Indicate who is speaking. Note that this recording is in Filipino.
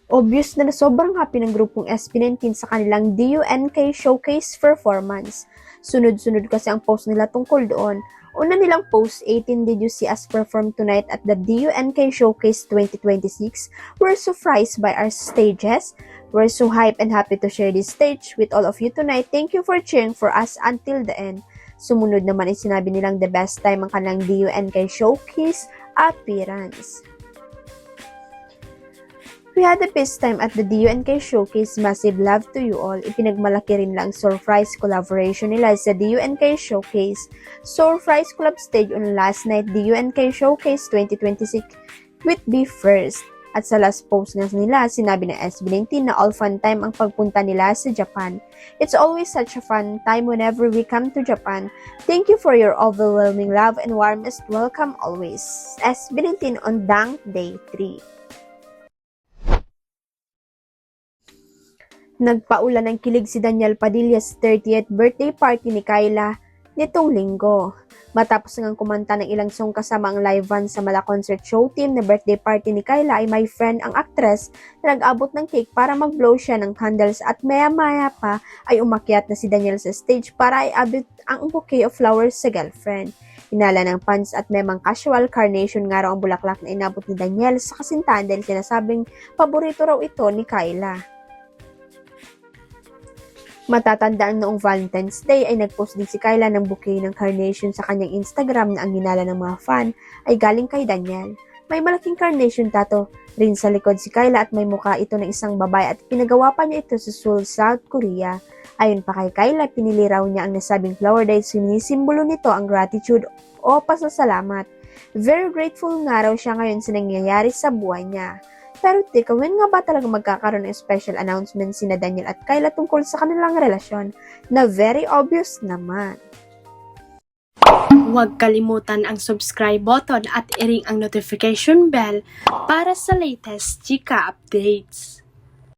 Speaker 1: Obvious na sobrang happy ng grupong SB19 sa kanilang DUNK Showcase performance. Sunod-sunod kasi ang post nila tungkol doon. Una nilang post, 18 did you see us perform tonight at the DUNK Showcase 2026? We're surprised by our stages. We're so hyped and happy to share this stage with all of you tonight. Thank you for cheering for us until the end. Sumunod naman ay sinabi nilang the best time ang kanilang DUNK Showcase appearance. We had the best time at the DUNK Showcase. Massive love to you all. Ipinagmalaki rin lang surprise collaboration nila sa DUNK Showcase. Surprise collab stage on last night DUNK Showcase 2026 with Be First. At sa last post nga nila, sinabi ng SB19 na all fun time ang pagpunta nila sa Japan. It's always such a fun time whenever we come to Japan. Thank you for your overwhelming love and warmest welcome always. SB19 on Dang Day 3. Nagpaulan ng kilig si Daniel Padilla sa 30th birthday party ni Kyla nitong linggo. Matapos ngang kumanta ng ilang song kasama ang live band sa Mala Concert Show team na birthday party ni Kyla ay may friend ang actress na nag-abot ng cake para mag-blow siya ng candles at maya-maya pa ay umakyat na si Daniel sa stage para ay abot ang bouquet of flowers sa girlfriend. Hinala ng fans at memang casual carnation nga raw ang bulaklak na inabot ni Daniel sa kasintahan dahil sinasabing paborito raw ito ni Kyla. Matatandaan noong Valentine's Day ay nagpost din si Kyla ng bouquet ng carnation sa kanyang Instagram na ang hinala ng mga fan ay galing kay Daniel. May malaking carnation tattoo rin sa likod si Kyla at may mukha ito ng isang babae at pinagawa pa niya ito sa Seoul, South Korea. Ayon pa kay Kyla, pinili raw niya ang nasabing flower dahil sinisimbolo nito ang gratitude o pasasalamat. Very grateful nga raw siya ngayon sa nangyayari sa buhay niya. Pero teka, when nga ba talaga magkakaroon ng special announcement sina Daniel at Kyla tungkol sa kanilang relasyon na very obvious naman?
Speaker 2: Huwag kalimutan ang subscribe button at i-ring ang notification bell para sa latest chika updates.